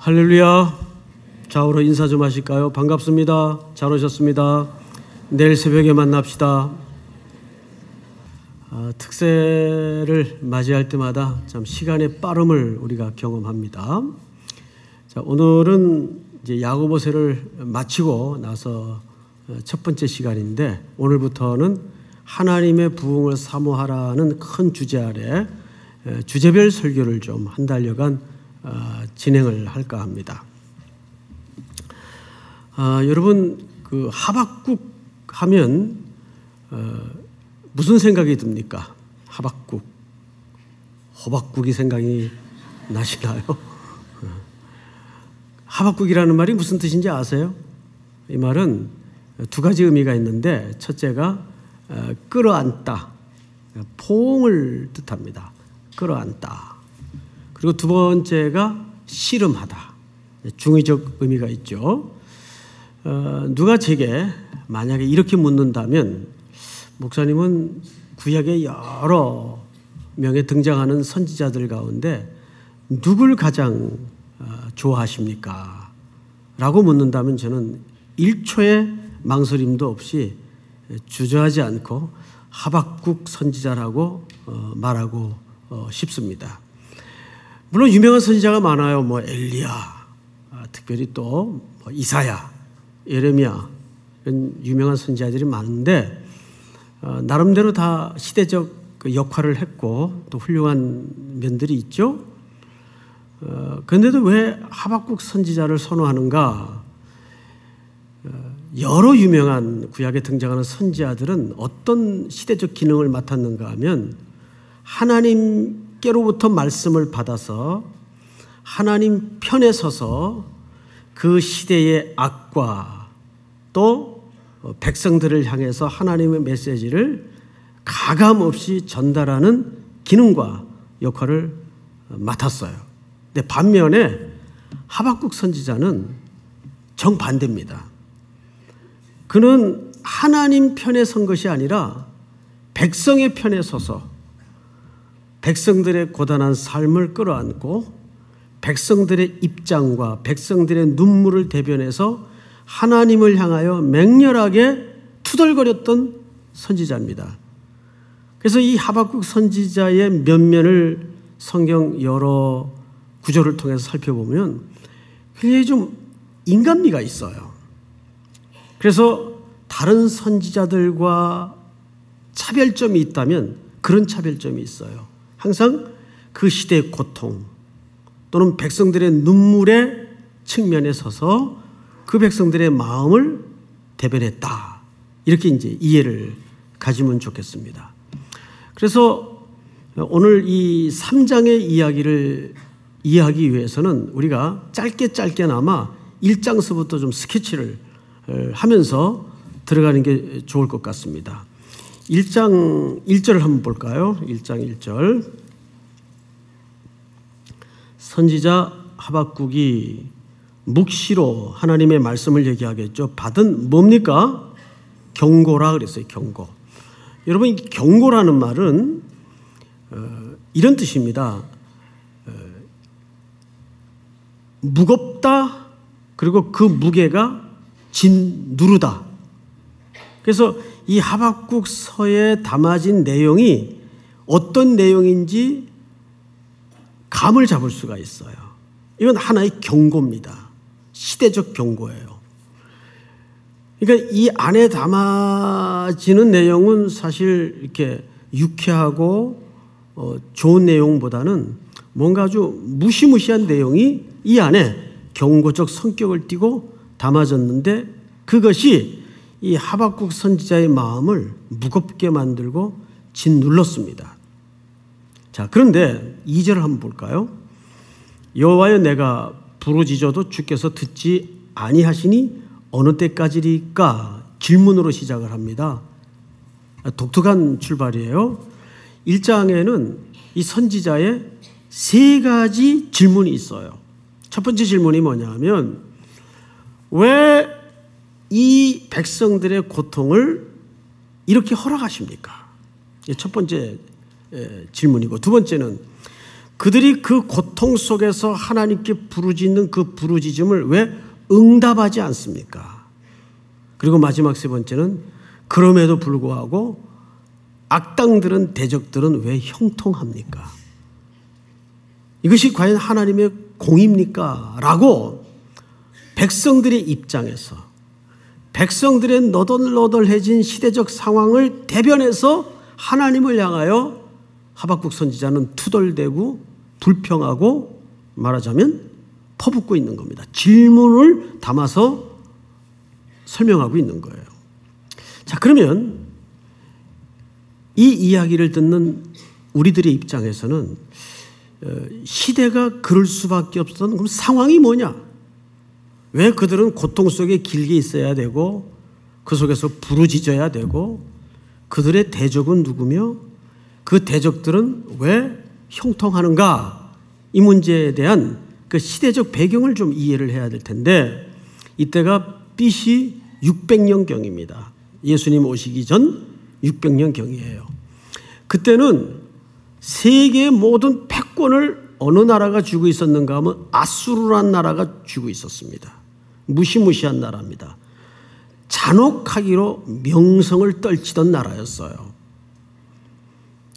할렐루야. 좌우로 인사 좀 하실까요? 반갑습니다. 잘 오셨습니다. 내일 새벽에 만납시다. 특세를 맞이할 때마다 참 시간의 빠름을 우리가 경험합니다. 자, 오늘은 이제 야고보서를 마치고 나서 첫 번째 시간인데, 오늘부터는 하나님의 부흥을 사모하라는 큰 주제 아래 주제별 설교를 좀 한 달여간 진행을 할까 합니다. 여러분, 그 하박국 하면 무슨 생각이 듭니까? 하박국, 호박국이 생각이 나시나요? 하박국이라는 말이 무슨 뜻인지 아세요? 이 말은 두 가지 의미가 있는데, 첫째가 끌어안다, 포옹을 뜻합니다. 끌어안다. 그리고 두 번째가 씨름하다, 중의적 의미가 있죠. 누가 제게 만약에 이렇게 묻는다면, 목사님은 구약의 여러 명에 등장하는 선지자들 가운데 누굴 가장 좋아하십니까? 라고 묻는다면 저는 1초의 망설임도 없이 주저하지 않고 하박국 선지자라고 말하고 싶습니다. 물론 유명한 선지자가 많아요. 엘리야, 특별히 또 이사야, 예레미야, 이런 유명한 선지자들이 많은데, 나름대로 다 시대적 역할을 했고 또 훌륭한 면들이 있죠. 그런데도 왜 하박국 선지자를 선호하는가? 여러 유명한 구약에 등장하는 선지자들은 어떤 시대적 기능을 맡았는가 하면, 하나님께로부터 말씀을 받아서 하나님 편에 서서 그 시대의 악과 또 백성들을 향해서 하나님의 메시지를 가감없이 전달하는 기능과 역할을 맡았어요. 근데 반면에 하박국 선지자는 정반대입니다. 그는 하나님 편에 선 것이 아니라 백성의 편에 서서 백성들의 고단한 삶을 끌어안고 백성들의 입장과 백성들의 눈물을 대변해서 하나님을 향하여 맹렬하게 투덜거렸던 선지자입니다. 그래서 이 하박국 선지자의 면면을 성경 여러 구절을 통해서 살펴보면 굉장히 좀 인간미가 있어요. 그래서 다른 선지자들과 차별점이 있다면 그런 차별점이 있어요. 항상 그 시대의 고통 또는 백성들의 눈물의 측면에 서서 그 백성들의 마음을 대변했다, 이렇게 이제 이해를 가지면 좋겠습니다. 그래서 오늘 이 3장의 이야기를 이해하기 위해서는 우리가 짧게나마 1장서부터 좀 스케치를 하면서 들어가는 게 좋을 것 같습니다. 1장 1절을 한번 볼까요? 1장 1절. 선지자 하박국이 묵시로 하나님의 말씀을 얘기하겠죠. 받은 뭡니까? 경고라 그랬어요. 경고. 여러분, 이 경고라는 말은 이런 뜻입니다. 무겁다, 그리고 그 무게가 짓누르다. 그래서 이 하박국서에 담아진 내용이 어떤 내용인지 감을 잡을 수가 있어요. 이건 하나의 경고입니다. 시대적 경고예요. 그러니까 이 안에 담아지는 내용은 사실 이렇게 유쾌하고 좋은 내용보다는 뭔가 아주 무시무시한 내용이 이 안에 경고적 성격을 띠고 담아졌는데, 그것이 이 하박국 선지자의 마음을 무겁게 만들고 짓눌렀습니다. 자, 그런데 2절을 한번 볼까요? 여호와여, 내가 부르짖어도 주께서 듣지 아니하시니 어느 때까지리까? 질문으로 시작을 합니다. 독특한 출발이에요. 1장에는 이 선지자의 3가지 질문이 있어요. 첫 번째 질문이 뭐냐면, 왜 이 백성들의 고통을 이렇게 허락하십니까? 첫 번째 질문이고, 두 번째는 그들이 그 고통 속에서 하나님께 부르짖는 그 부르짖음을 왜 응답하지 않습니까? 그리고 마지막 세 번째는 그럼에도 불구하고 악당들은, 대적들은 왜 형통합니까? 이것이 과연 하나님의 공입니까? 라고 백성들의 입장에서, 백성들의 너덜너덜해진 시대적 상황을 대변해서 하나님을 향하여 하박국 선지자는 투덜대고 불평하고 말하자면 퍼붓고 있는 겁니다. 질문을 담아서 설명하고 있는 거예요. 자, 그러면 이 이야기를 듣는 우리들의 입장에서는 시대가 그럴 수밖에 없었던 그럼 상황이 뭐냐? 왜 그들은 고통 속에 길게 있어야 되고 그 속에서 부르짖어야 되고 그들의 대적은 누구며 그 대적들은 왜 형통하는가? 이 문제에 대한 그 시대적 배경을 좀 이해를 해야 될 텐데 이때가 BC 600년경입니다. 예수님 오시기 전 600년경이에요. 그때는 세계의 모든 패권을 어느 나라가 쥐고 있었는가 하면 아수르란 나라가 쥐고 있었습니다. 무시무시한 나라입니다. 잔혹하기로 명성을 떨치던 나라였어요.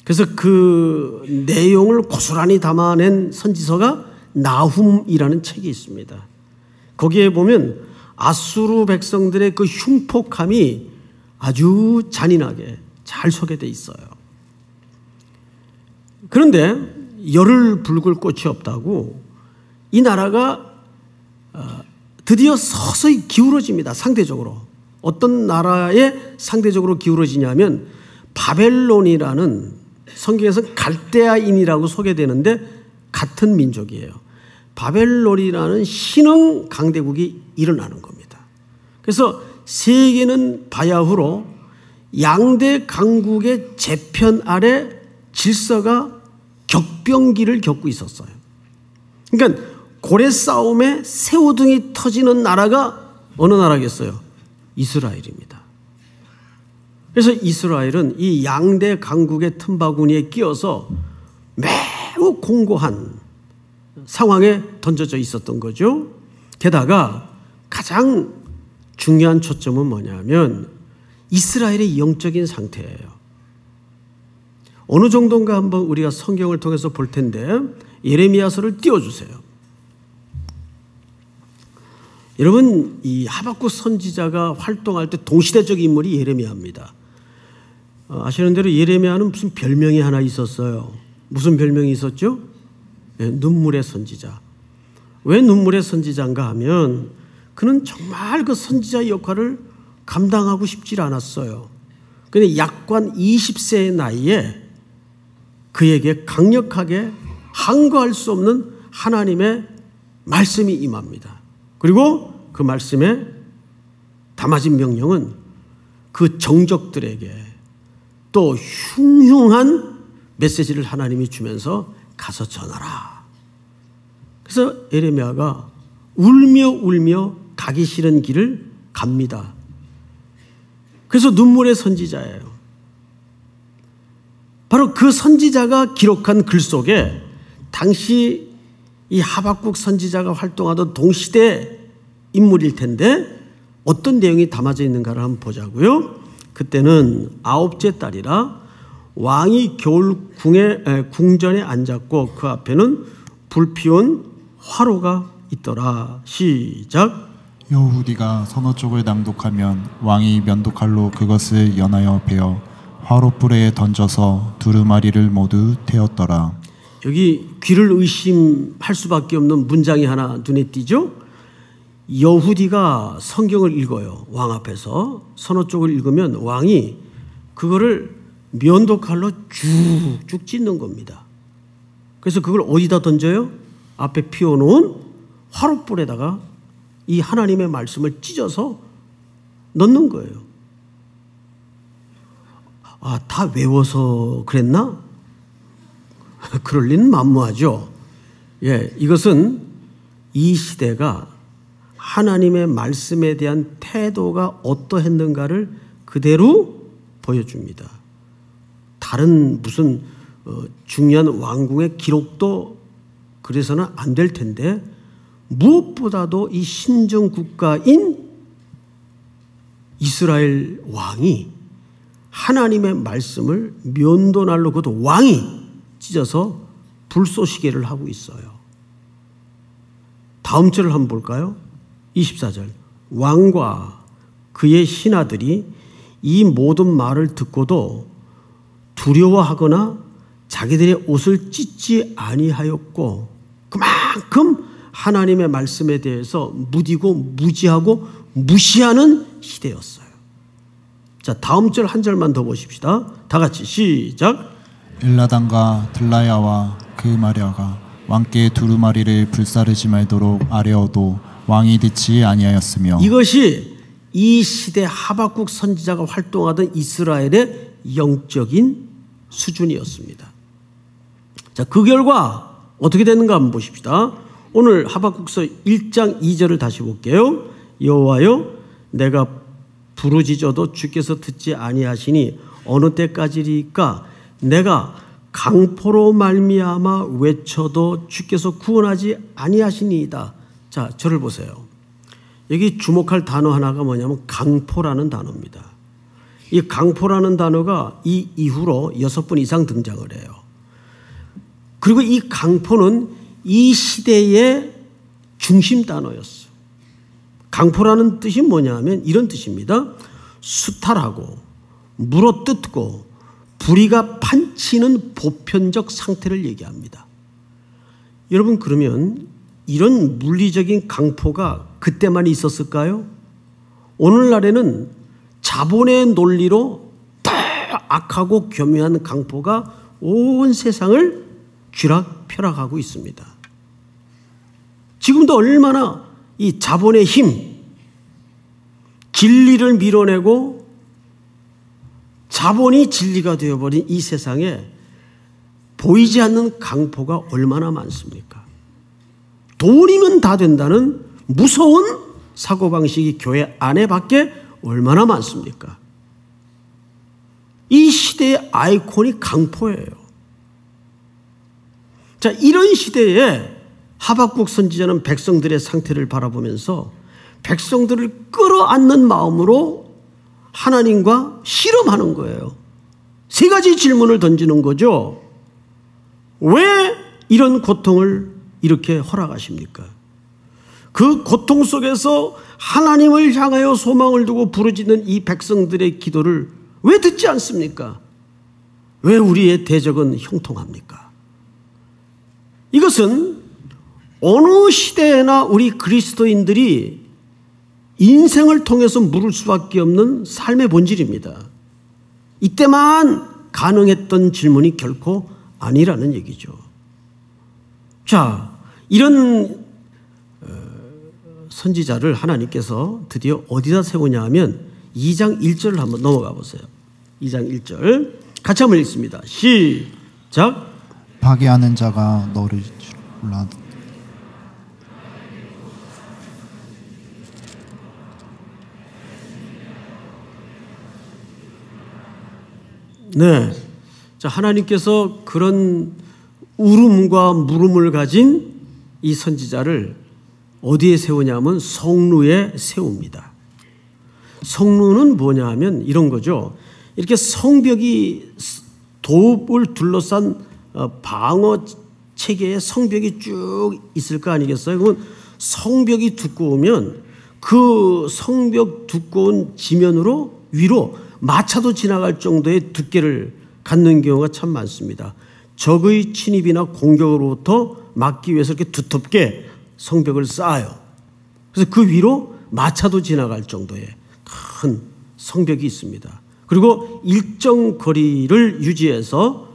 그래서 그 내용을 고스란히 담아낸 선지서가 나훔이라는 책이 있습니다. 거기에 보면 아수르 백성들의 그 흉폭함이 아주 잔인하게 잘 소개되어 있어요. 그런데 열을 붉을 꽃이 없다고 이 나라가 드디어 서서히 기울어집니다. 상대적으로. 어떤 나라에 상대적으로 기울어지냐면 바벨론이라는 성경에서 갈대아인이라고 소개되는데 같은 민족이에요. 바벨론이라는 신흥 강대국이 일어나는 겁니다. 그래서 세계는 바야흐로 양대 강국의 재편 아래 질서가 격변기를 겪고 있었어요. 그러니까 고래 싸움에 새우등이 터지는 나라가 어느 나라겠어요? 이스라엘입니다. 그래서 이스라엘은 이 양대 강국의 틈바구니에 끼어서 매우 공고한 상황에 던져져 있었던 거죠. 게다가 가장 중요한 초점은 뭐냐면 이스라엘의 영적인 상태예요. 어느 정도인가 한번 우리가 성경을 통해서 볼 텐데 예레미야서를 띄워주세요. 여러분, 이 하박국 선지자가 활동할 때 동시대적 인물이 예레미야입니다. 아시는 대로 예레미야는 무슨 별명이 하나 있었어요. 무슨 별명이 있었죠? 네, 눈물의 선지자. 왜 눈물의 선지자인가 하면 그는 정말 그 선지자 역할을 감당하고 싶지 않았어요. 그런데 약관 20세의 나이에 그에게 강력하게 항거할 수 없는 하나님의 말씀이 임합니다. 그리고 그 말씀에 담아진 명령은 그 정적들에게 또 흉흉한 메시지를 하나님이 주면서 가서 전하라. 그래서 예레미야가 울며 가기 싫은 길을 갑니다. 그래서 눈물의 선지자예요. 바로 그 선지자가 기록한 글 속에 당시 이 하박국 선지자가 활동하던 동시대 인물일 텐데 어떤 내용이 담아져 있는가를 한번 보자고요. 그때는 9째 달이라 왕이 겨울 궁전에 앉았고 그 앞에는 불피운 화로가 있더라. 시작. 여후디가 서너쪽을 낭독하면 왕이 면도칼로 그것을 연하여 베어 화롯불에 던져서 두루마리를 모두 태웠더라. 여기 귀를 의심할 수밖에 없는 문장이 하나 눈에 띄죠. 여후디가 성경을 읽어요. 왕 앞에서 서너 쪽을 읽으면 왕이 그거를 면도칼로 쭉쭉 찢는 겁니다. 그래서 그걸 어디다 던져요? 앞에 피워놓은 화롯불에다가 이 하나님의 말씀을 찢어서 넣는 거예요. 아, 다 외워서 그랬나? 그럴 리는 만무하죠. 예, 이것은 이 시대가 하나님의 말씀에 대한 태도가 어떠했는가를 그대로 보여줍니다. 다른 무슨 중요한 왕궁의 기록도 그래서는 안 될 텐데 무엇보다도 이 신정 국가인 이스라엘 왕이 하나님의 말씀을 면도날로, 그것도 왕이 찢어서 불쏘시개를 하고 있어요. 다음 절을 한번 볼까요? 24절. 왕과 그의 신하들이 이 모든 말을 듣고도 두려워하거나 자기들의 옷을 찢지 아니하였고, 그만큼 하나님의 말씀에 대해서 무디고 무지하고 무시하는 시대였어요. 자, 다음 절 한 절만 더 보십시다. 다 같이 시작. 엘라단과 들라야와 그 마랴가 왕께 두루마리를 불사르지 말도록 아뢰어도 왕이 듣지 아니하였으며. 이것이 이 시대 하박국 선지자가 활동하던 이스라엘의 영적인 수준이었습니다. 자, 그 결과 어떻게 됐는가 한번 보십시다. 오늘 하박국서 1장 2절을 다시 볼게요. 여호와여, 내가 부르짖어도 주께서 듣지 아니하시니 어느 때까지리까? 내가 강포로 말미암아 외쳐도 주께서 구원하지 아니하시니이다. 자, 저를 보세요. 여기 주목할 단어 하나가 뭐냐면 강포라는 단어입니다. 이 강포라는 단어가 이 이후로 6번 이상 등장을 해요. 그리고 이 강포는 이 시대의 중심 단어였어요. 강포라는 뜻이 뭐냐면 이런 뜻입니다. 수탈하고 물어뜯고 부리가 판치는 보편적 상태를 얘기합니다. 여러분, 그러면 이런 물리적인 강포가 그때만 있었을까요? 오늘날에는 자본의 논리로 더 악하고 교묘한 강포가 온 세상을 쥐락펴락하고 있습니다. 지금도 얼마나 이 자본의 힘, 진리를 밀어내고 자본이 진리가 되어버린 이 세상에 보이지 않는 강포가 얼마나 많습니까? 돈이면 다 된다는 무서운 사고방식이 교회 안에 밖에 얼마나 많습니까? 이 시대의 아이콘이 강포예요. 자, 이런 시대에 하박국 선지자는 백성들의 상태를 바라보면서 백성들을 끌어안는 마음으로 하나님과 실험하는 거예요. 3가지 질문을 던지는 거죠. 왜 이런 고통을 이렇게 허락하십니까? 그 고통 속에서 하나님을 향하여 소망을 두고 부르짖는 이 백성들의 기도를 왜 듣지 않습니까? 왜 우리의 대적은 형통합니까? 이것은 어느 시대에나 우리 그리스도인들이 인생을 통해서 물을 수밖에 없는 삶의 본질입니다. 이때만 가능했던 질문이 결코 아니라는 얘기죠. 자, 이런 선지자를 하나님께서 드디어 어디다 세우냐 하면 2장 1절을 한번 넘어가 보세요. 2장 1절 같이 한번 읽습니다. 시작. 파괴하는 자가 너를 몰라. 네. 자, 하나님께서 그런 울음과 물음을 가진 이 선지자를 어디에 세우냐면 성루에 세웁니다. 성루는 뭐냐 하면 이런 거죠. 이렇게 성벽이 도읍을 둘러싼 방어 체계의 성벽이 쭉 있을 거 아니겠어요? 그러면 성벽이 두꺼우면 그 성벽 두꺼운 지면으로 위로 마차도 지나갈 정도의 두께를 갖는 경우가 참 많습니다. 적의 침입이나 공격으로부터 막기 위해서 이렇게 두텁게 성벽을 쌓아요. 그래서 그 위로 마차도 지나갈 정도의 큰 성벽이 있습니다. 그리고 일정 거리를 유지해서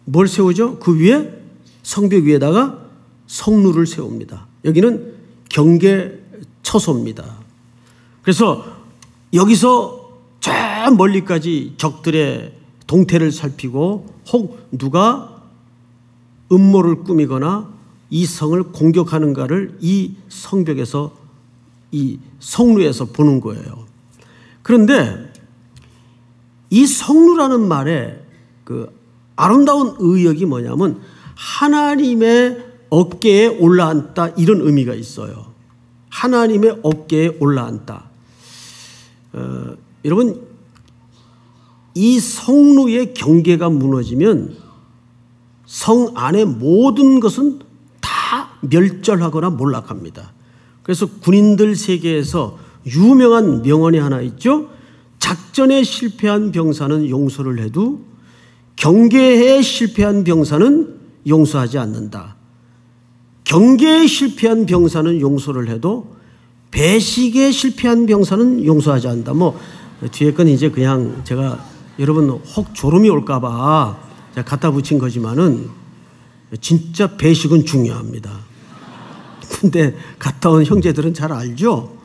뭘 세우죠? 그 위에 성벽 위에다가 성루를 세웁니다. 여기는 경계 처소입니다. 그래서 여기서 저 멀리까지 적들의 동태를 살피고 혹 누가 음모를 꾸미거나 이 성을 공격하는가를 이 성벽에서 이 성루에서 보는 거예요. 그런데 이 성루라는 말에 그 아름다운 의역이 뭐냐면 하나님의 어깨에 올라앉다 이런 의미가 있어요. 하나님의 어깨에 올라앉다. 여러분, 이 성루의 경계가 무너지면 성 안의 모든 것은 다 멸절하거나 몰락합니다. 그래서 군인들 세계에서 유명한 명언이 하나 있죠. 작전에 실패한 병사는 용서를 해도 경계에 실패한 병사는 용서하지 않는다. 경계에 실패한 병사는 용서를 해도 배식에 실패한 병사는 용서하지 않는다. 뭐 뒤에 건 이제 그냥 제가 여러분 혹 졸음이 올까봐 제가 갖다 붙인 거지만은 진짜 배식은 중요합니다. 근데 갔다 온 형제들은 잘 알죠.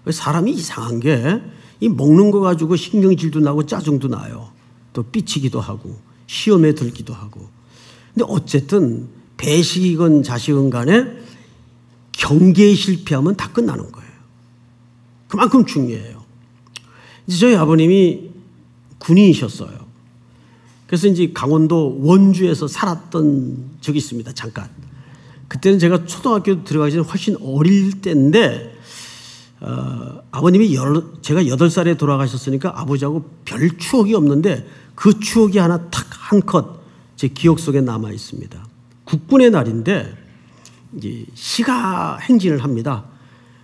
사람이 이상한 게 이 먹는 거 가지고 신경질도 나고 짜증도 나요. 또 삐치기도 하고 시험에 들기도 하고. 근데 어쨌든 배식이건 자식은 간에 경계에 실패하면 다 끝나는 거예요. 그만큼 중요해요. 이제 저희 아버님이 군인이셨어요. 그래서 이제 강원도 원주에서 살았던 적이 있습니다. 잠깐. 그때는 제가 초등학교 들어가기 전에 훨씬 어릴 때인데 아버님이 제가 8살에 돌아가셨으니까 아버지하고 별 추억이 없는데 그 추억이 하나 탁 한 컷 제 기억 속에 남아 있습니다. 국군의 날인데 이제 시가 행진을 합니다.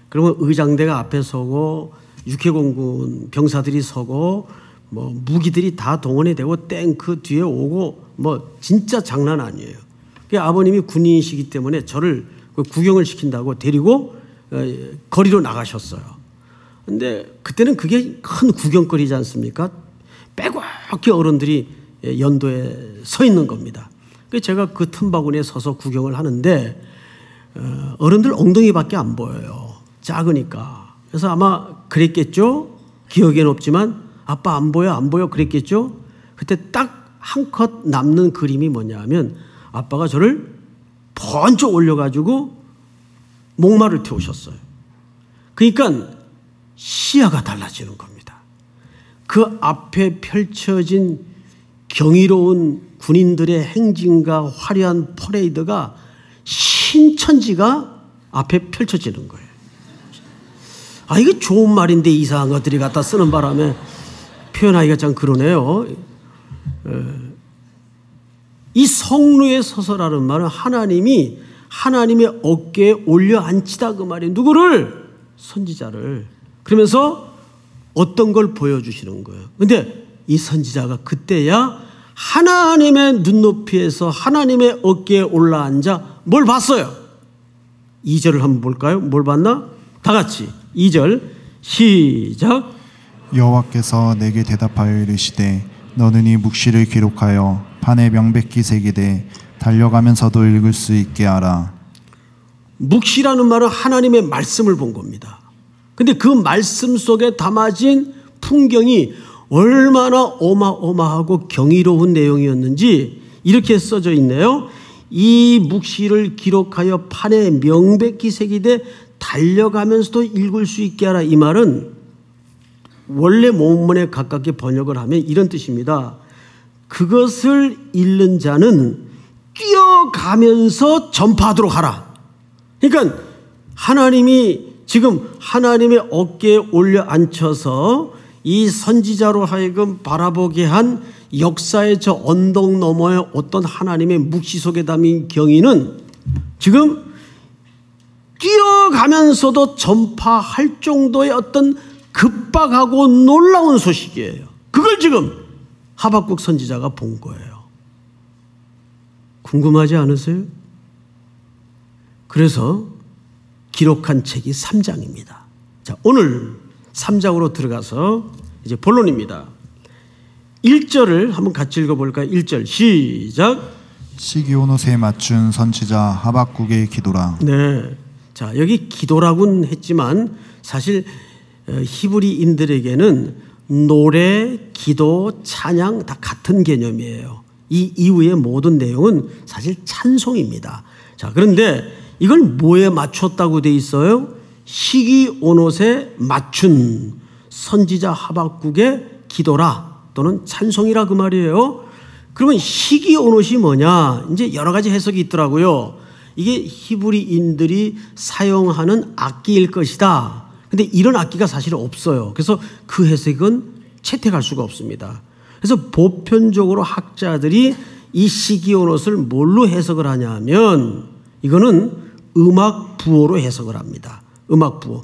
그러면 의장대가 앞에 서고 육해공군 병사들이 서고 뭐 무기들이 다 동원이 되고 탱크 뒤에 오고 뭐 진짜 장난 아니에요. 아버님이 군인이시기 때문에 저를 구경을 시킨다고 데리고 거리로 나가셨어요. 근데 그때는 그게 큰 구경거리지 않습니까? 빼곡히 어른들이 연도에 서 있는 겁니다. 제가 그 틈바구니에 서서 구경을 하는데 어른들 엉덩이밖에 안 보여요. 작으니까. 그래서 아마 그랬겠죠? 기억에는 없지만 아빠 안 보여 그랬겠죠? 그때 딱 한 컷 남는 그림이 뭐냐 하면 아빠가 저를 번쩍 올려가지고 목마를 태우셨어요. 그러니까 시야가 달라지는 겁니다. 그 앞에 펼쳐진 경이로운 군인들의 행진과 화려한 퍼레이드가 신천지가 앞에 펼쳐지는 거예요. 아, 이게 좋은 말인데 이상한 것들이 갖다 쓰는 바람에 표현하기가 참 그러네요. 이 성루에 서서라는 말은 하나님이 하나님의 어깨에 올려 앉히다 그 말이에요. 누구를? 선지자를. 그러면서 어떤 걸 보여주시는 거예요. 근데 이 선지자가 그때야 하나님의 눈높이에서 하나님의 어깨에 올라앉아 뭘 봤어요? 2절을 한번 볼까요? 뭘 봤나? 다 같이 2절 시작. 여호와께서 내게 대답하여 이르시되 너는 이 묵시를 기록하여 판에 명백히 새기되 달려가면서도 읽을 수 있게 하라. 묵시라는 말은 하나님의 말씀을 본 겁니다. 근데 그 말씀 속에 담아진 풍경이 얼마나 어마어마하고 경이로운 내용이었는지 이렇게 써져 있네요. 이 묵시를 기록하여 판에 명백히 새기되 달려가면서도 읽을 수 있게 하라. 이 말은 원래 원문에 가깝게 번역을 하면 이런 뜻입니다. 그것을 읽는 자는 뛰어가면서 전파하도록 하라. 그러니까 하나님이 지금 하나님의 어깨에 올려 앉혀서 이 선지자로 하여금 바라보게 한 역사의 저 언덕 너머의 어떤 하나님의 묵시 속에 담긴 경위는 지금 뛰어가면서도 전파할 정도의 어떤 급박하고 놀라운 소식이에요. 그걸 지금 하박국 선지자가 본 거예요. 궁금하지 않으세요? 그래서 기록한 책이 3장입니다. 자, 오늘 3장으로 들어가서 이제 본론입니다. 1절을 한번 같이 읽어볼까요? 1절 시작. 시기온옷에 맞춘 선지자 하박국의 기도라. 네, 자 여기 기도라고는 했지만 사실 히브리인들에게는 노래, 기도, 찬양 다 같은 개념이에요. 이 이후의 모든 내용은 사실 찬송입니다. 자, 그런데 이걸 뭐에 맞췄다고 돼 있어요? 시기온옷에 맞춘 선지자 하박국의 기도라 또는 찬송이라 그 말이에요. 그러면 시기오롯이 뭐냐? 이제 여러 가지 해석이 있더라고요. 이게 히브리인들이 사용하는 악기일 것이다. 근데 이런 악기가 사실 없어요. 그래서 그 해석은 채택할 수가 없습니다. 그래서 보편적으로 학자들이 이 시기오롯을 뭘로 해석을 하냐면 이거는 음악 부호로 해석을 합니다. 음악 부호.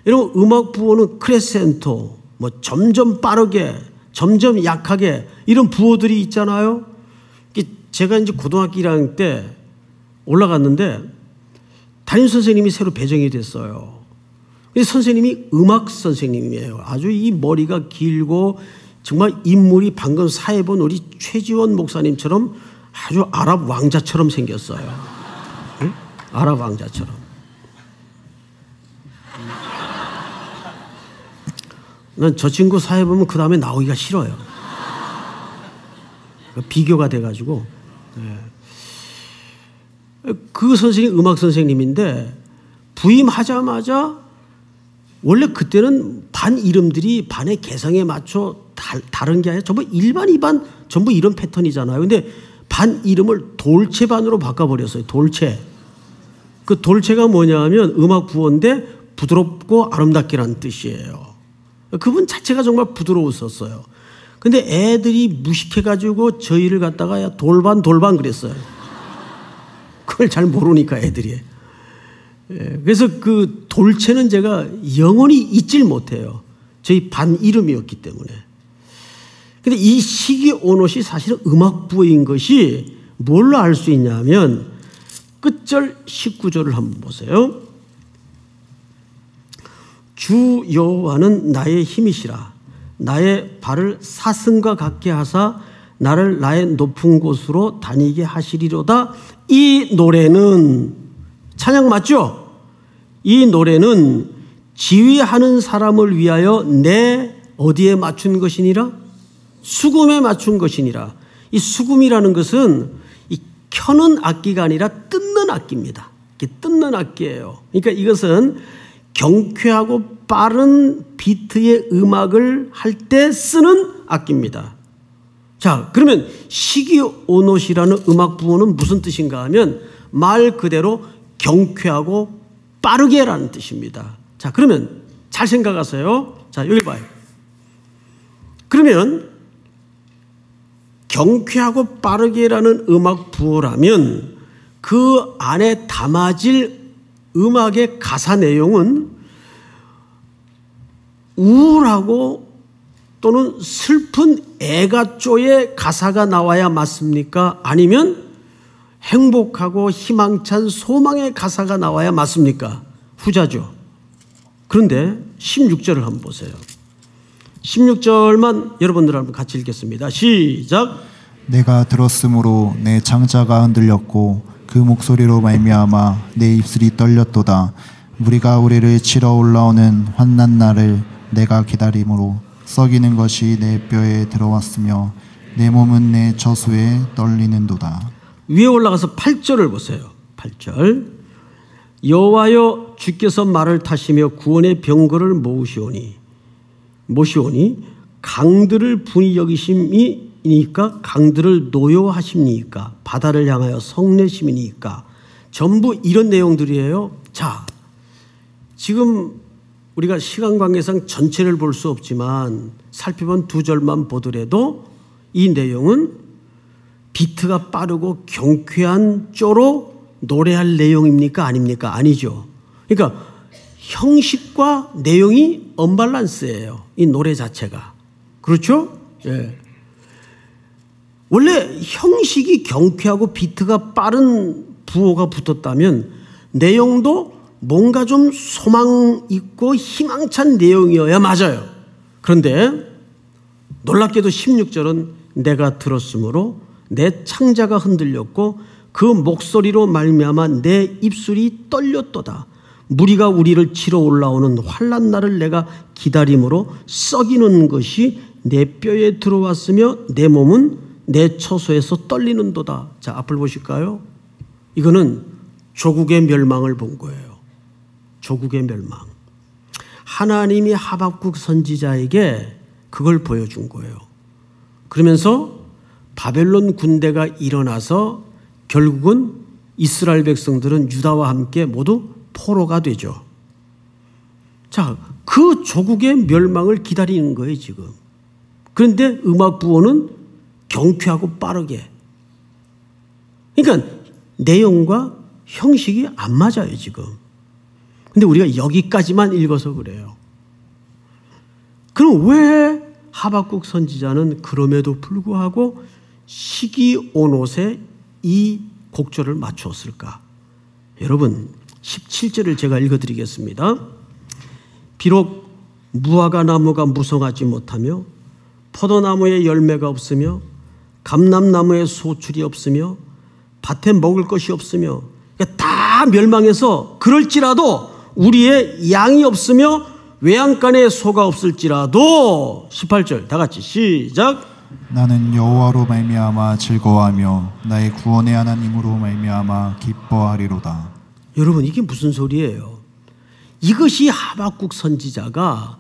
여러분, 음악 부호는 크레센토, 뭐 점점 빠르게, 점점 약하게 이런 부호들이 있잖아요. 제가 이제 고등학교 1학년 때 올라갔는데 담임 선생님이 새로 배정이 됐어요. 근데 선생님이 음악 선생님이에요. 아주 이 머리가 길고 정말 인물이 방금 사회 본 우리 최지원 목사님처럼 아주 아랍 왕자처럼 생겼어요. 응? 아랍 왕자처럼. 난 저 친구 사회 보면 그 다음에 나오기가 싫어요. 비교가 돼가지고. 그 선생님이 음악 선생님인데 부임하자마자 원래 그때는 반 이름들이 반의 개성에 맞춰 다른 게 아니라 전부 일반, 2반 전부 이런 패턴이잖아요. 근데 반 이름을 돌체 반으로 바꿔버렸어요. 돌체. 그 돌체가 뭐냐면 음악 부호인데 부드럽고 아름답게라는 뜻이에요. 그분 자체가 정말 부드러웠었어요. 근데 애들이 무식해가지고 저희를 갖다가 야 돌반 그랬어요. 그걸 잘 모르니까 애들이. 그래서 그 돌체는 제가 영원히 잊질 못해요. 저희 반 이름이었기 때문에. 근데 이 시기오롯이 사실은 음악 부호인 것이 뭘로 알 수 있냐면 끝절 19절을 한번 보세요. 주 여호와는 나의 힘이시라. 나의 발을 사슴과 같게 하사 나를 나의 높은 곳으로 다니게 하시리로다. 이 노래는 찬양 맞죠? 이 노래는 지휘하는 사람을 위하여 내 어디에 맞춘 것이니라? 수금에 맞춘 것이니라. 이 수금이라는 것은 이 켜는 악기가 아니라 뜯는 악기입니다. 이게 뜯는 악기예요. 그러니까 이것은 경쾌하고 빠른 비트의 음악을 할 때 쓰는 악기입니다. 자, 그러면 시기오롯이라는 음악 부호는 무슨 뜻인가 하면 말 그대로 경쾌하고 빠르게라는 뜻입니다. 자, 그러면 잘 생각하세요. 자, 여기 봐요. 그러면 경쾌하고 빠르게라는 음악 부호라면 그 안에 담아질 음악의 가사 내용은 우울하고 또는 슬픈 애가쪼의 가사가 나와야 맞습니까? 아니면 행복하고 희망찬 소망의 가사가 나와야 맞습니까? 후자죠. 그런데 16절을 한번 보세요. 16절만 여러분들 한번 같이 읽겠습니다. 시작. 내가 들었으므로 내 창자가 흔들렸고 그 목소리로 말미암아 내 입술이 떨렸도다. 무리가 우리를 치러 올라오는 환난 날을 내가 기다림으로 썩이는 것이 내 뼈에 들어왔으며 내 몸은 내 저수에 떨리는도다. 위에 올라가서 8절을 보세요. 8절. 여호와여 주께서 말을 타시며 구원의 병거를 모시오니 강들을 분이 여기심이니까 강들을 노여하십니까? 바다를 향하여 성내심이니까? 전부 이런 내용들이에요. 자, 지금 우리가 시간 관계상 전체를 볼 수 없지만 살펴본 2절만 보더라도 이 내용은 비트가 빠르고 경쾌한 쪼로 노래할 내용입니까? 아닙니까? 아니죠. 그러니까 형식과 내용이 언밸런스예요. 이 노래 자체가. 그렇죠? 예. 원래 형식이 경쾌하고 비트가 빠른 부호가 붙었다면 내용도 뭔가 좀 소망 있고 희망찬 내용이어야 맞아요. 그런데 놀랍게도 16절은 내가 들었으므로 내 창자가 흔들렸고 그 목소리로 말미암아 내 입술이 떨렸도다. 무리가 우리를 치러 올라오는 환난 날을 내가 기다림으로 썩이는 것이 내 뼈에 들어왔으며 내 몸은 내 처소에서 떨리는도다. 자, 앞을 보실까요? 이거는 조국의 멸망을 본 거예요. 조국의 멸망. 하나님이 하박국 선지자에게 그걸 보여준 거예요. 그러면서 바벨론 군대가 일어나서 결국은 이스라엘 백성들은 유다와 함께 모두 포로가 되죠. 자, 그 조국의 멸망을 기다리는 거예요, 지금. 그런데 음악 부호는 경쾌하고 빠르게. 그러니까 내용과 형식이 안 맞아요, 지금. 근데 우리가 여기까지만 읽어서 그래요. 그럼 왜 하박국 선지자는 그럼에도 불구하고 시기온옷에 이 곡절을 맞추었을까? 여러분, 17절을 제가 읽어드리겠습니다. 비록 무화과 나무가 무성하지 못하며 포도나무에 열매가 없으며 감람나무에 소출이 없으며 밭에 먹을 것이 없으며 그러니까 다 멸망해서 그럴지라도 우리의 양이 없으며 외양간에 소가 없을지라도 18절 다 같이 시작. 나는 여호와로 말미암아 즐거워하며 나의 구원의 하나님으로 말미암아 기뻐하리로다. 여러분, 이게 무슨 소리예요? 이것이 하박국 선지자가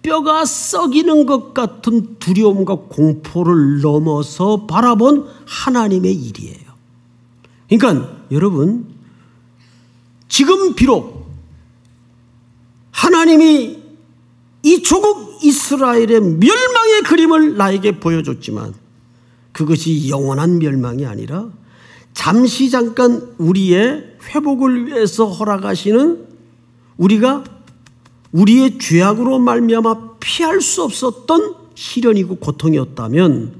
뼈가 썩이는 것 같은 두려움과 공포를 넘어서 바라본 하나님의 일이에요. 그러니까 여러분, 지금 비록 하나님이 이 조국 이스라엘의 멸망의 그림을 나에게 보여줬지만 그것이 영원한 멸망이 아니라 잠시 잠깐 우리의 회복을 위해서 허락하시는, 우리가 우리의 죄악으로 말미암아 피할 수 없었던 시련이고 고통이었다면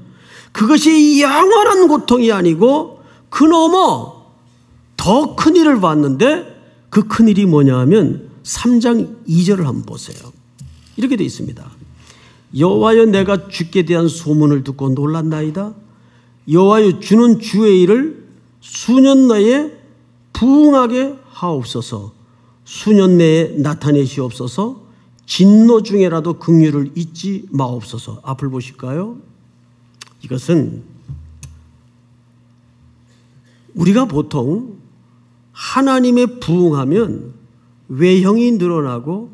그것이 영원한 고통이 아니고 그 너머 더 큰 일을 봤는데 그 큰 일이 뭐냐 하면 3장 2절을 한번 보세요. 이렇게 되어 있습니다. 여호와여, 내가 주께 대한 소문을 듣고 놀랐나이다. 여호와여, 주는 주의 일을 수년 내에 부응하게 하옵소서. 수년 내에 나타내시옵소서. 진노 중에라도 긍휼을 잊지 마옵소서. 앞을 보실까요? 이것은 우리가 보통 하나님의 부응하면 외형이 늘어나고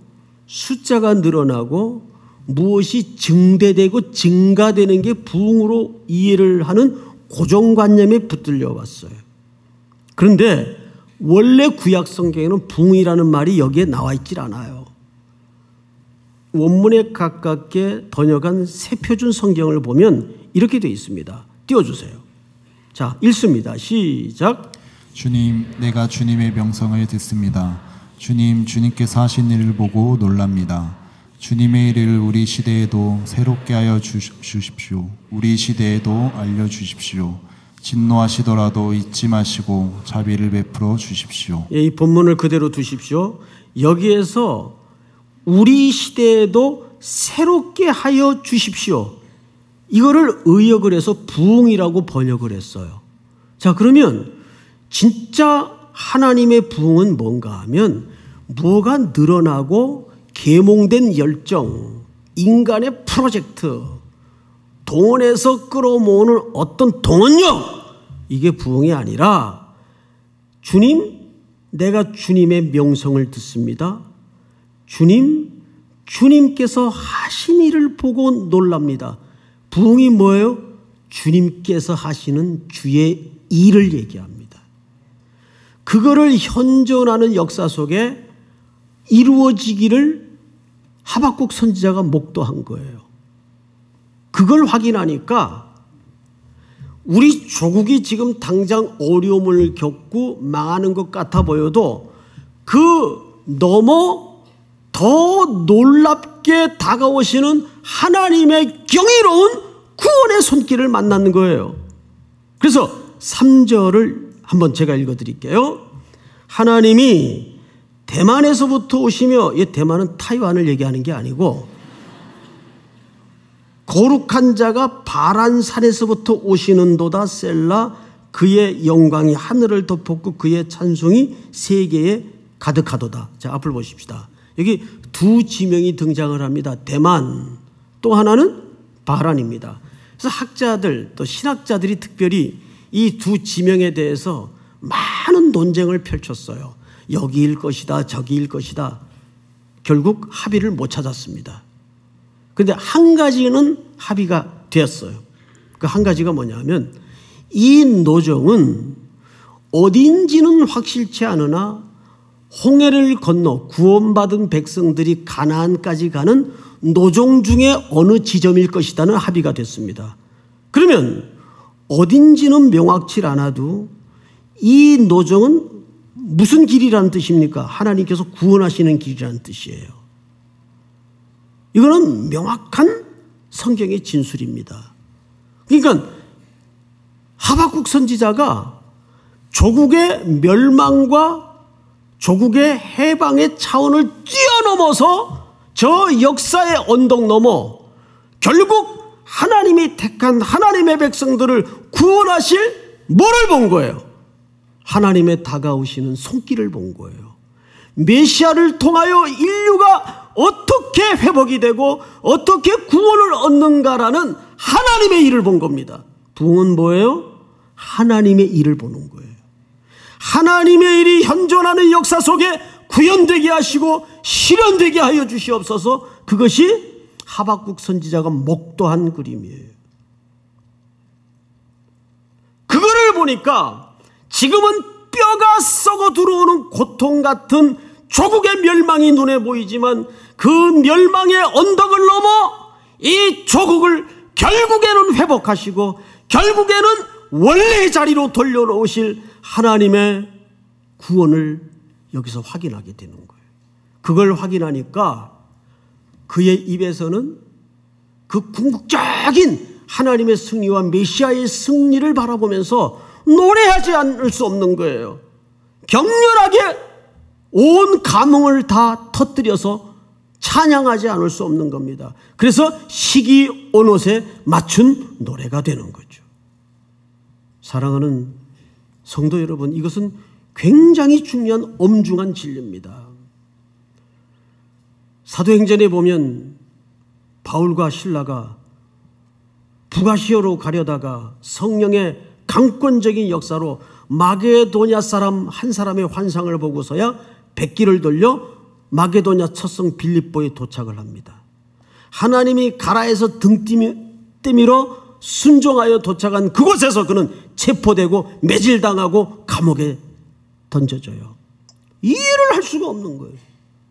숫자가 늘어나고 무엇이 증대되고 증가되는 게 부응으로 이해를 하는 고정관념에 붙들려 왔어요. 그런데 원래 구약 성경에는 부응이라는 말이 여기에 나와 있질 않아요. 원문에 가깝게 번역한 새표준 성경을 보면 이렇게 되어 있습니다. 띄워주세요. 자, 읽습니다. 시작. 주님, 내가 주님의 명성을 듣습니다. 주님, 주님께서 하신 일을 보고 놀랍니다. 주님의 일을 우리 시대에도 새롭게 하여 주십시오. 우리 시대에도 알려주십시오. 진노하시더라도 잊지 마시고 자비를 베풀어 주십시오. 이 본문을 그대로 두십시오. 여기에서 우리 시대에도 새롭게 하여 주십시오. 이거를 의역을 해서 부응이라고 번역을 했어요. 자, 그러면 진짜 하나님의 부응은 뭔가 하면 뭐가 늘어나고 계몽된 열정, 인간의 프로젝트, 동원해서 끌어모으는 어떤 동원력, 이게 부응이 아니라 주님, 내가 주님의 명성을 듣습니다. 주님, 주님께서 하신 일을 보고 놀랍니다. 부응이 뭐예요? 주님께서 하시는 주의 일을 얘기합니다. 그거를 현존하는 역사 속에 이루어지기를 하박국 선지자가 목도한 거예요. 그걸 확인하니까 우리 조국이 지금 당장 어려움을 겪고 망하는 것 같아 보여도 그 너무 더 놀랍게 다가오시는 하나님의 경이로운 구원의 손길을 만나는 거예요. 그래서 3절을 한번 제가 읽어드릴게요. 하나님이 대만에서부터 오시며, 이 대만은 타이완을 얘기하는 게 아니고 거룩한 자가 바란산에서부터 오시는도다. 셀라. 그의 영광이 하늘을 덮었고 그의 찬송이 세계에 가득하도다. 자, 앞을 보십시다. 여기 두 지명이 등장을 합니다. 대만, 또 하나는 바란입니다. 그래서 학자들 또 신학자들이 특별히 이 두 지명에 대해서 많은 논쟁을 펼쳤어요. 여기일 것이다, 저기일 것이다. 결국 합의를 못 찾았습니다. 그런데 한 가지는 합의가 되었어요. 그 한 가지가 뭐냐면 이 노정은 어딘지는 확실치 않으나 홍해를 건너 구원받은 백성들이 가나안까지 가는 노정 중에 어느 지점일 것이라는 합의가 됐습니다. 그러면 어딘지는 명확치 않아도 이 노정은 무슨 길이라는 뜻입니까? 하나님께서 구원하시는 길이라는 뜻이에요. 이거는 명확한 성경의 진술입니다. 그러니까 하박국 선지자가 조국의 멸망과 조국의 해방의 차원을 뛰어넘어서 저 역사의 언덕 넘어 결국 하나님이 택한 하나님의 백성들을 구원하실 뭐를 본 거예요? 하나님의 다가오시는 손길을 본 거예요. 메시아를 통하여 인류가 어떻게 회복이 되고 어떻게 구원을 얻는가라는 하나님의 일을 본 겁니다. 부흥은 뭐예요? 하나님의 일을 보는 거예요. 하나님의 일이 현존하는 역사 속에 구현되게 하시고 실현되게 하여 주시옵소서. 그것이 하박국 선지자가 목도한 그림이에요. 그거를 보니까 지금은 뼈가 썩어 들어오는 고통 같은 조국의 멸망이 눈에 보이지만 그 멸망의 언덕을 넘어 이 조국을 결국에는 회복하시고 결국에는 원래의 자리로 돌려놓으실 하나님의 구원을 여기서 확인하게 되는 거예요. 그걸 확인하니까 그의 입에서는 그 궁극적인 하나님의 승리와 메시아의 승리를 바라보면서 노래하지 않을 수 없는 거예요. 격렬하게 온 감흥을 다 터뜨려서 찬양하지 않을 수 없는 겁니다. 그래서 시기 온옷에 맞춘 노래가 되는 거죠. 사랑하는 성도 여러분, 이것은 굉장히 중요한 엄중한 진리입니다. 사도행전에 보면 바울과 실라가 북아시아로 가려다가 성령의 강권적인 역사로 마게도냐 사람 한 사람의 환상을 보고서야 백기를 돌려 마게도냐 첫성 빌립보에 도착을 합니다. 하나님이 가라에서 등 떼밀어 순종하여 도착한 그곳에서 그는 체포되고 매질당하고 감옥에 던져져요. 이해를 할 수가 없는 거예요.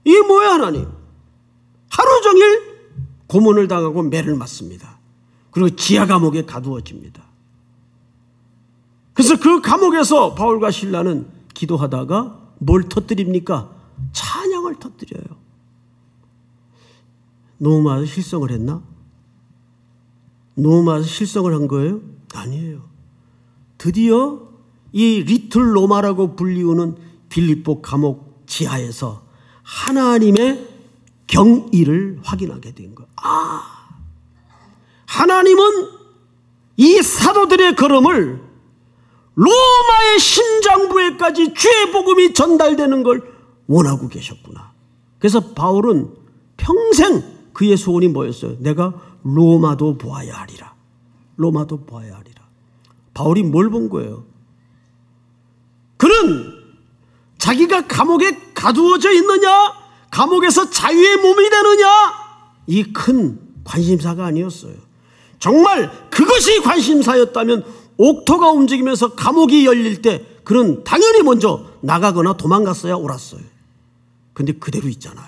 이게 뭐야 하나님? 하루 종일 고문을 당하고 매를 맞습니다. 그리고 지하 감옥에 가두어집니다. 그래서 그 감옥에서 바울과 실라는 기도하다가 뭘 터뜨립니까? 찬양을 터뜨려요. 너무 많아서 실성을 했나? 너무 많아서 실성을 한 거예요? 아니에요. 드디어 이 리틀 로마라고 불리우는 빌립보 감옥 지하에서 하나님의 경의를 확인하게 된 거예요. 하나님은 이 사도들의 걸음을 로마의 심장부에까지 주의 복음이 전달되는 걸 원하고 계셨구나. 그래서 바울은 평생 그의 소원이 뭐였어요? 내가 로마도 보아야 하리라. 로마도 보아야 하리라. 바울이 뭘 본 거예요? 그는 자기가 감옥에 가두어져 있느냐, 감옥에서 자유의 몸이 되느냐, 이 큰 관심사가 아니었어요. 정말 그것이 관심사였다면 옥토가 움직이면서 감옥이 열릴 때 그는 당연히 먼저 나가거나 도망갔어야 옳았어요. 근데 그대로 있잖아요.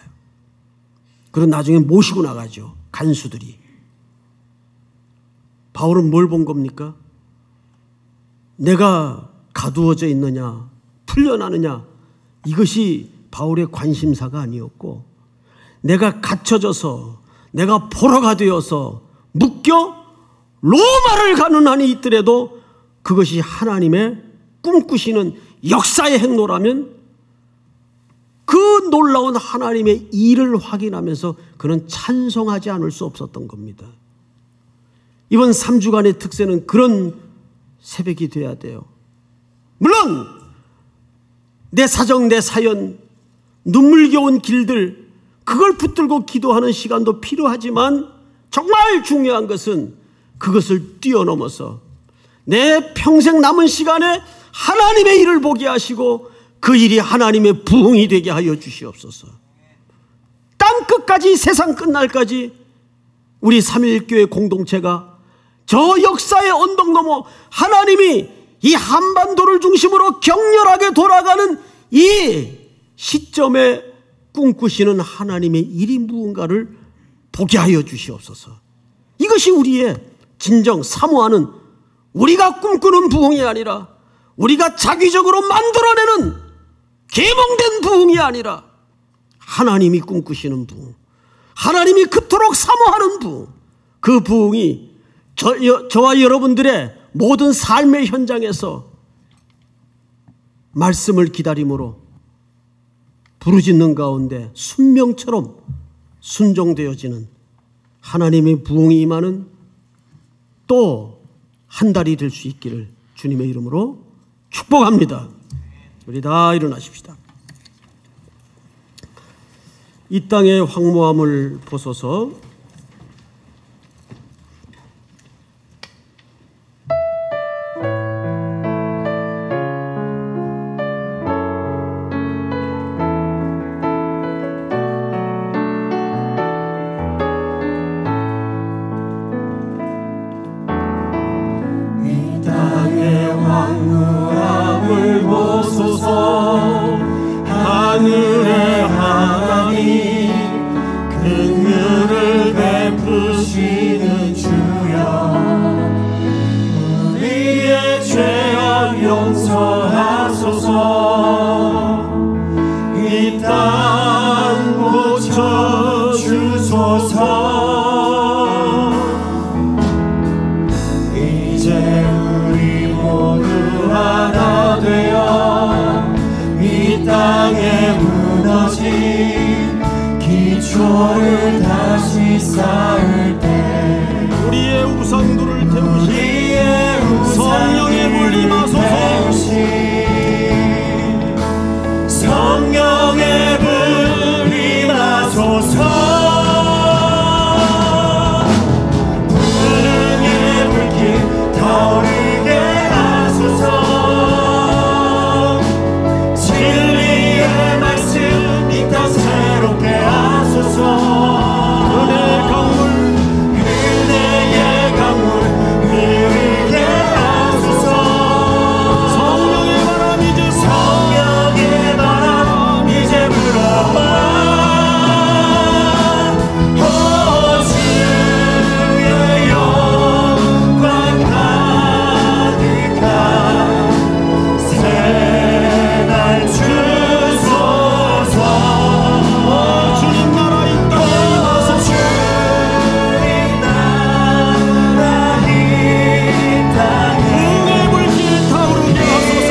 그럼 나중에 모시고 나가죠. 간수들이. 바울은 뭘 본 겁니까? 내가 가두어져 있느냐, 풀려나느냐, 이것이 바울의 관심사가 아니었고, 내가 갇혀져서 내가 포로가 되어서 묶여 로마를 가는 한이 있더라도 그것이 하나님의 꿈꾸시는 역사의 행로라면 그 놀라운 하나님의 일을 확인하면서 그는 찬송하지 않을 수 없었던 겁니다. 이번 3주간의 특세는 그런 새벽이 돼야 돼요. 물론 내 사정, 내 사연, 눈물겨운 길들, 그걸 붙들고 기도하는 시간도 필요하지만 정말 중요한 것은 그것을 뛰어넘어서 내 평생 남은 시간에 하나님의 일을 보게 하시고 그 일이 하나님의 부흥이 되게 하여 주시옵소서. 땅끝까지, 세상 끝날까지 우리 삼일교회 공동체가 저 역사의 언덕 너머 하나님이 이 한반도를 중심으로 격렬하게 돌아가는 이 시점에 꿈꾸시는 하나님의 일이 무언가를 보게 하여 주시옵소서. 이것이 우리의 진정 사모하는, 우리가 꿈꾸는 부흥이 아니라 우리가 자기적으로 만들어내는 계몽된 부흥이 아니라 하나님이 꿈꾸시는 부흥, 하나님이 그토록 사모하는 부흥, 그 부흥이 저와 여러분들의 모든 삶의 현장에서 말씀을 기다림으로 부르짖는 가운데 순명처럼 순종되어지는 하나님의 부흥이 임하는 또 한 달이 될 수 있기를 주님의 이름으로 축복합니다. 우리 다 일어나십시다. 이 땅의 황무함을 보소서. 하늘의 하나님, 긍휼을 베푸시는 주여, 우리의 죄악 용서하소서. 이 땅 고쳐주소서. 이제 우리 모두 하나 되어 이 땅에 무너진 기초를 다시 쌓을 때 우리의 우상들을 태우신 성령의 불 임하소서. 성령의 불 임하소서. 불능의 불길 타오르게 하소서. 진리의 말씀 이 땅 새롭게 하소서. 은혜의 강물 흐르게 하소서. 성령의 바람 이제 불어와. 오 주의 영광 가득한 새날 주소서. 주님 나라 이 땅에 임하소서. 주님 나라 이 땅에 풍의 불길 타오르게 하소서.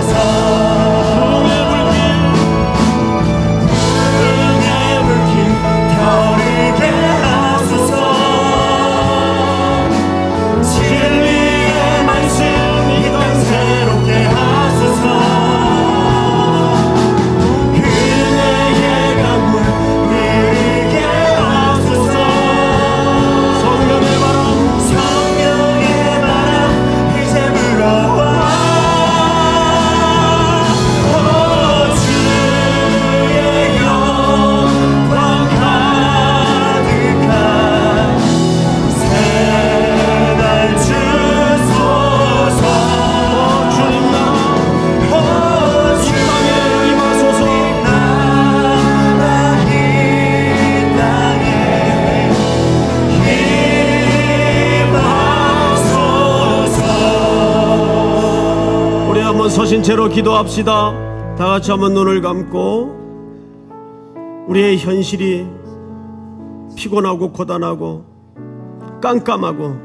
하소서. 풍의 불길 불의 불길 타오르게 하소서. 진리의 말씀 이 땅 새롭게 하소서. 은혜의 강물 흐르게 하소서. 성령의 바람 성령의 바람 이제 불어와. 오 주의 영광 가득한 새날 주소서. 주님 나라 오 땅에 임하소서. 나라 이 땅에 임하소서. 우리 한번 서신 채로 기도합시다. 다 같이 한번 눈을 감고 우리의 현실이 피곤하고 고단하고 깜깜하고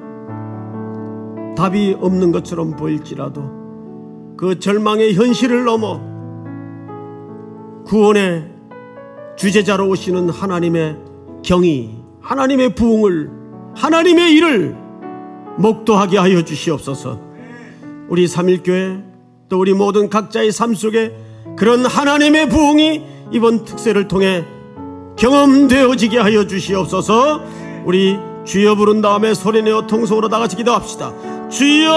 답이 없는 것처럼 보일지라도 그 절망의 현실을 넘어 구원의 주제자로 오시는 하나님의 경의, 하나님의 부흥을, 하나님의 일을 목도하게 하여 주시옵소서. 우리 삼일교회 또 우리 모든 각자의 삶 속에 그런 하나님의 부흥이 이번 특세를 통해 경험되어지게 하여 주시옵소서. 우리 주여 부른 다음에 소리내어 통성으로 다 같이 기도합시다. 주여!